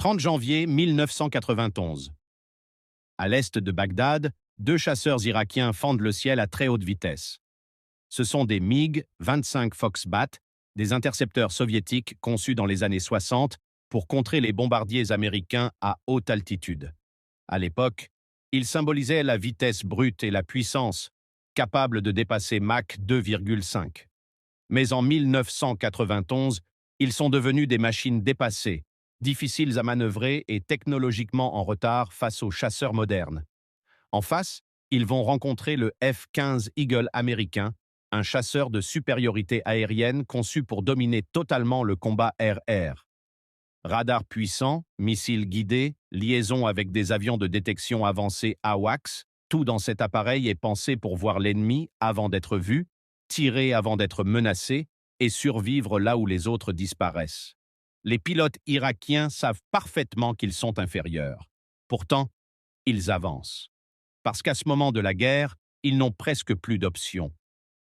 30 janvier 1991. À l'est de Bagdad, deux chasseurs irakiens fendent le ciel à très haute vitesse. Ce sont des MiG-25 Foxbat, des intercepteurs soviétiques conçus dans les années 60 pour contrer les bombardiers américains à haute altitude. À l'époque, ils symbolisaient la vitesse brute et la puissance, capables de dépasser Mach 2,5. Mais en 1991, ils sont devenus des machines dépassées, difficiles à manœuvrer et technologiquement en retard face aux chasseurs modernes. En face, ils vont rencontrer le F-15 Eagle américain, un chasseur de supériorité aérienne conçu pour dominer totalement le combat air-air. Radar puissant, missiles guidés, liaison avec des avions de détection avancés AWACS, tout dans cet appareil est pensé pour voir l'ennemi avant d'être vu, tirer avant d'être menacé et survivre là où les autres disparaissent. Les pilotes irakiens savent parfaitement qu'ils sont inférieurs. Pourtant, ils avancent. Parce qu'à ce moment de la guerre, ils n'ont presque plus d'options.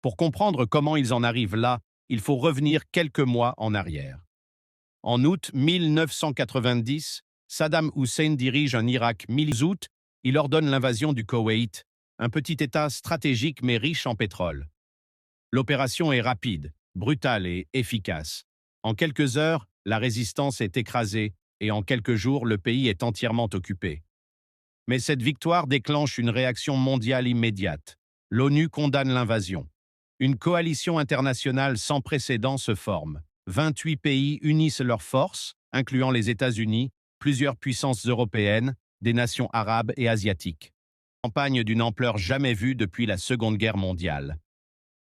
Pour comprendre comment ils en arrivent là, il faut revenir quelques mois en arrière. En août 1990, Saddam Hussein dirige un Irak milizout, il ordonne l'invasion du Koweït, un petit État stratégique mais riche en pétrole. L'opération est rapide, brutale et efficace. En quelques heures, la résistance est écrasée et en quelques jours, le pays est entièrement occupé. Mais cette victoire déclenche une réaction mondiale immédiate. L'ONU condamne l'invasion. Une coalition internationale sans précédent se forme. 28 pays unissent leurs forces, incluant les États-Unis, plusieurs puissances européennes, des nations arabes et asiatiques. Campagne d'une ampleur jamais vue depuis la Seconde Guerre mondiale.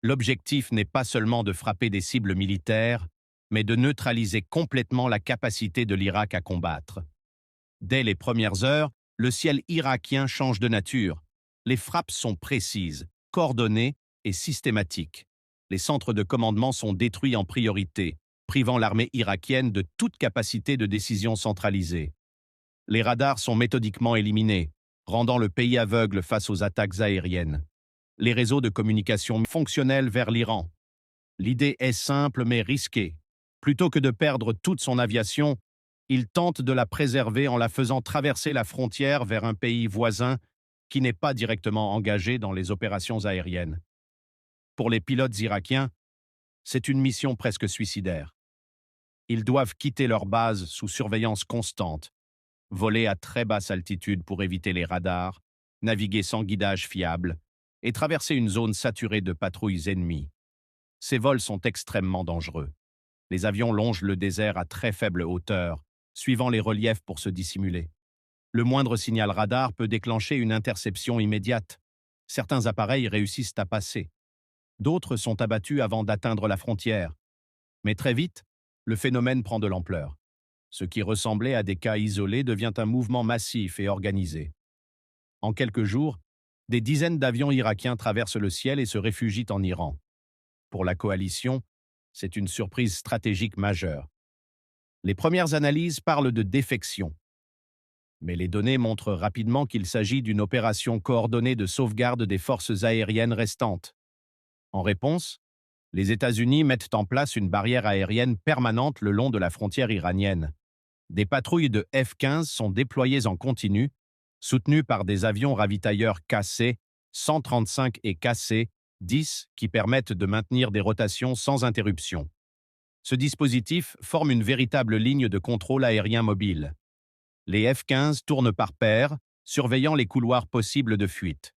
L'objectif n'est pas seulement de frapper des cibles militaires, mais de neutraliser complètement la capacité de l'Irak à combattre. Dès les premières heures, le ciel irakien change de nature. Les frappes sont précises, coordonnées et systématiques. Les centres de commandement sont détruits en priorité, privant l'armée irakienne de toute capacité de décision centralisée. Les radars sont méthodiquement éliminés, rendant le pays aveugle face aux attaques aériennes. Les réseaux de communication fonctionnels vers l'Iran. L'idée est simple mais risquée. Plutôt que de perdre toute son aviation, il tente de la préserver en la faisant traverser la frontière vers un pays voisin qui n'est pas directement engagé dans les opérations aériennes. Pour les pilotes irakiens, c'est une mission presque suicidaire. Ils doivent quitter leur base sous surveillance constante, voler à très basse altitude pour éviter les radars, naviguer sans guidage fiable et traverser une zone saturée de patrouilles ennemies. Ces vols sont extrêmement dangereux. Les avions longent le désert à très faible hauteur, suivant les reliefs pour se dissimuler. Le moindre signal radar peut déclencher une interception immédiate. Certains appareils réussissent à passer. D'autres sont abattus avant d'atteindre la frontière. Mais très vite, le phénomène prend de l'ampleur. Ce qui ressemblait à des cas isolés devient un mouvement massif et organisé. En quelques jours, des dizaines d'avions irakiens traversent le ciel et se réfugient en Iran. Pour la coalition, c'est une surprise stratégique majeure. Les premières analyses parlent de défection. Mais les données montrent rapidement qu'il s'agit d'une opération coordonnée de sauvegarde des forces aériennes restantes. En réponse, les États-Unis mettent en place une barrière aérienne permanente le long de la frontière iranienne. Des patrouilles de F-15 sont déployées en continu, soutenues par des avions ravitailleurs KC-135 et KC-10 qui permettent de maintenir des rotations sans interruption. Ce dispositif forme une véritable ligne de contrôle aérien mobile. Les F-15 tournent par paires, surveillant les couloirs possibles de fuite.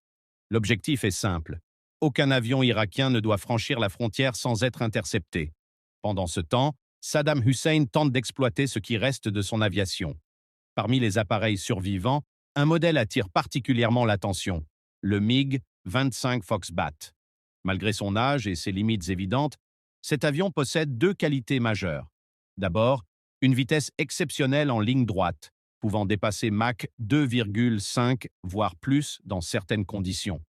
L'objectif est simple. Aucun avion irakien ne doit franchir la frontière sans être intercepté. Pendant ce temps, Saddam Hussein tente d'exploiter ce qui reste de son aviation. Parmi les appareils survivants, un modèle attire particulièrement l'attention, le MiG-25 Foxbat. Malgré son âge et ses limites évidentes, cet avion possède deux qualités majeures. D'abord, une vitesse exceptionnelle en ligne droite, pouvant dépasser Mach 2,5 voire plus dans certaines conditions.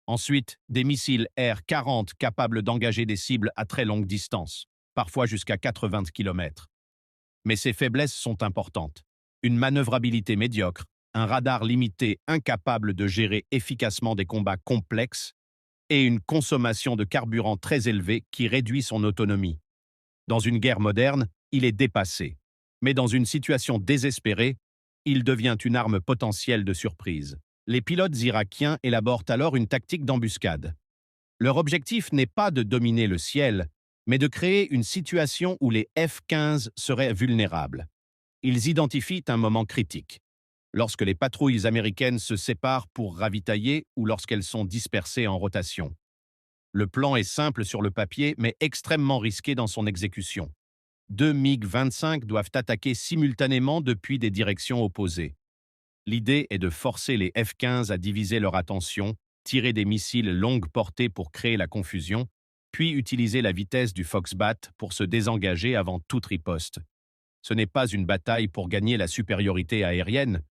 Ensuite, des missiles R-40 capables d'engager des cibles à très longue distance, parfois jusqu'à 80 km. Mais ces faiblesses sont importantes. Une manœuvrabilité médiocre, un radar limité incapable de gérer efficacement des combats complexes et une consommation de carburant très élevée qui réduit son autonomie. Dans une guerre moderne, il est dépassé. Mais dans une situation désespérée, il devient une arme potentielle de surprise. Les pilotes irakiens élaborent alors une tactique d'embuscade. Leur objectif n'est pas de dominer le ciel, mais de créer une situation où les F-15 seraient vulnérables. Ils identifient un moment critique, lorsque les patrouilles américaines se séparent pour ravitailler ou lorsqu'elles sont dispersées en rotation. Le plan est simple sur le papier, mais extrêmement risqué dans son exécution. Deux MiG-25 doivent attaquer simultanément depuis des directions opposées. L'idée est de forcer les F-15 à diviser leur attention, tirer des missiles longue portée pour créer la confusion, puis utiliser la vitesse du Foxbat pour se désengager avant toute riposte. Ce n'est pas une bataille pour gagner la supériorité aérienne,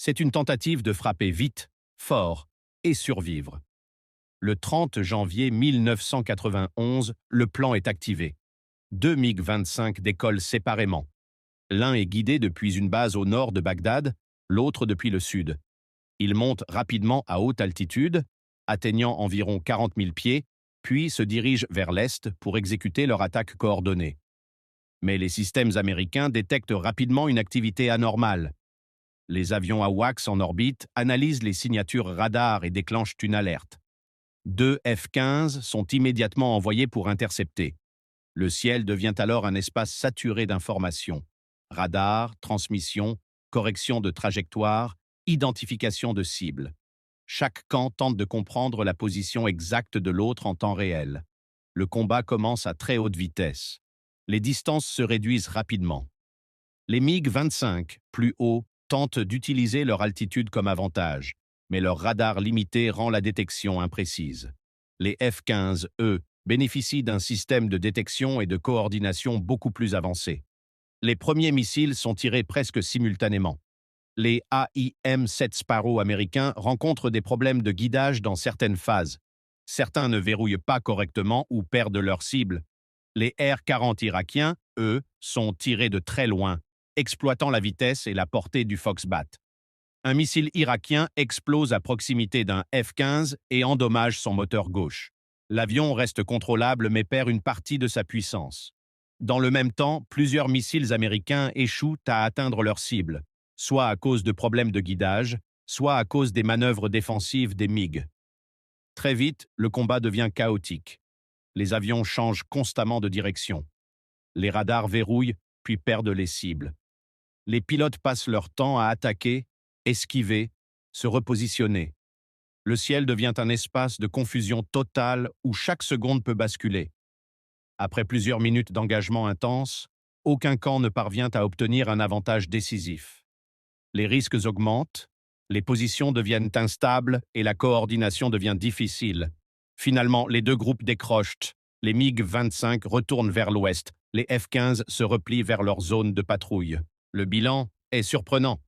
c'est une tentative de frapper vite, fort et survivre. Le 30 janvier 1991, le plan est activé. Deux MiG-25 décollent séparément. L'un est guidé depuis une base au nord de Bagdad, l'autre depuis le sud. Ils montent rapidement à haute altitude, atteignant environ 40 000 pieds, puis se dirigent vers l'est pour exécuter leur attaque coordonnée. Mais les systèmes américains détectent rapidement une activité anormale. Les avions AWACS en orbite analysent les signatures radar et déclenchent une alerte. Deux F-15 sont immédiatement envoyés pour intercepter. Le ciel devient alors un espace saturé d'informations. Radar, transmission, correction de trajectoire, identification de cibles. Chaque camp tente de comprendre la position exacte de l'autre en temps réel. Le combat commence à très haute vitesse. Les distances se réduisent rapidement. Les MiG-25, plus hauts, tentent d'utiliser leur altitude comme avantage, mais leur radar limité rend la détection imprécise. Les F-15, eux, bénéficient d'un système de détection et de coordination beaucoup plus avancé. Les premiers missiles sont tirés presque simultanément. Les AIM-7 Sparrow américains rencontrent des problèmes de guidage dans certaines phases. Certains ne verrouillent pas correctement ou perdent leur cible. Les R-40 irakiens, eux, sont tirés de très loin, exploitant la vitesse et la portée du Foxbat. Un missile irakien explose à proximité d'un F-15 et endommage son moteur gauche. L'avion reste contrôlable mais perd une partie de sa puissance. Dans le même temps, plusieurs missiles américains échouent à atteindre leur cible, soit à cause de problèmes de guidage, soit à cause des manœuvres défensives des MiG. Très vite, le combat devient chaotique. Les avions changent constamment de direction. Les radars verrouillent, puis perdent les cibles. Les pilotes passent leur temps à attaquer, esquiver, se repositionner. Le ciel devient un espace de confusion totale où chaque seconde peut basculer. Après plusieurs minutes d'engagement intense, aucun camp ne parvient à obtenir un avantage décisif. Les risques augmentent, les positions deviennent instables et la coordination devient difficile. Finalement, les deux groupes décrochent. Les MiG-25 retournent vers l'ouest, les F-15 se replient vers leur zone de patrouille. Le bilan est surprenant.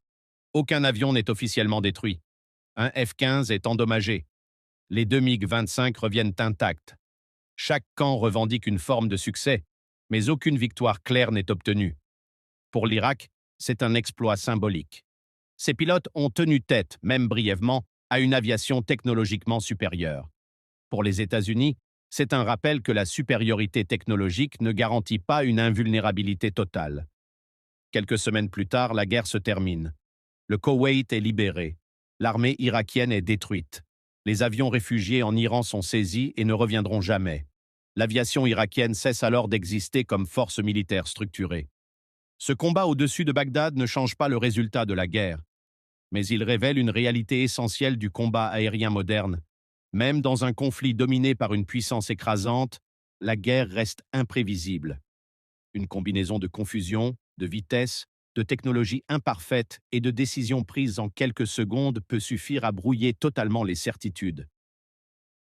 Aucun avion n'est officiellement détruit. Un F-15 est endommagé. Les deux MiG-25 reviennent intacts. Chaque camp revendique une forme de succès, mais aucune victoire claire n'est obtenue. Pour l'Irak, c'est un exploit symbolique. Ces pilotes ont tenu tête, même brièvement, à une aviation technologiquement supérieure. Pour les États-Unis, c'est un rappel que la supériorité technologique ne garantit pas une invulnérabilité totale. Quelques semaines plus tard, la guerre se termine. Le Koweït est libéré. L'armée irakienne est détruite. Les avions réfugiés en Iran sont saisis et ne reviendront jamais. L'aviation irakienne cesse alors d'exister comme force militaire structurée. Ce combat au-dessus de Bagdad ne change pas le résultat de la guerre, mais il révèle une réalité essentielle du combat aérien moderne. Même dans un conflit dominé par une puissance écrasante, la guerre reste imprévisible. Une combinaison de confusion, de vitesse, de technologie imparfaite et de décisions prises en quelques secondes peut suffire à brouiller totalement les certitudes.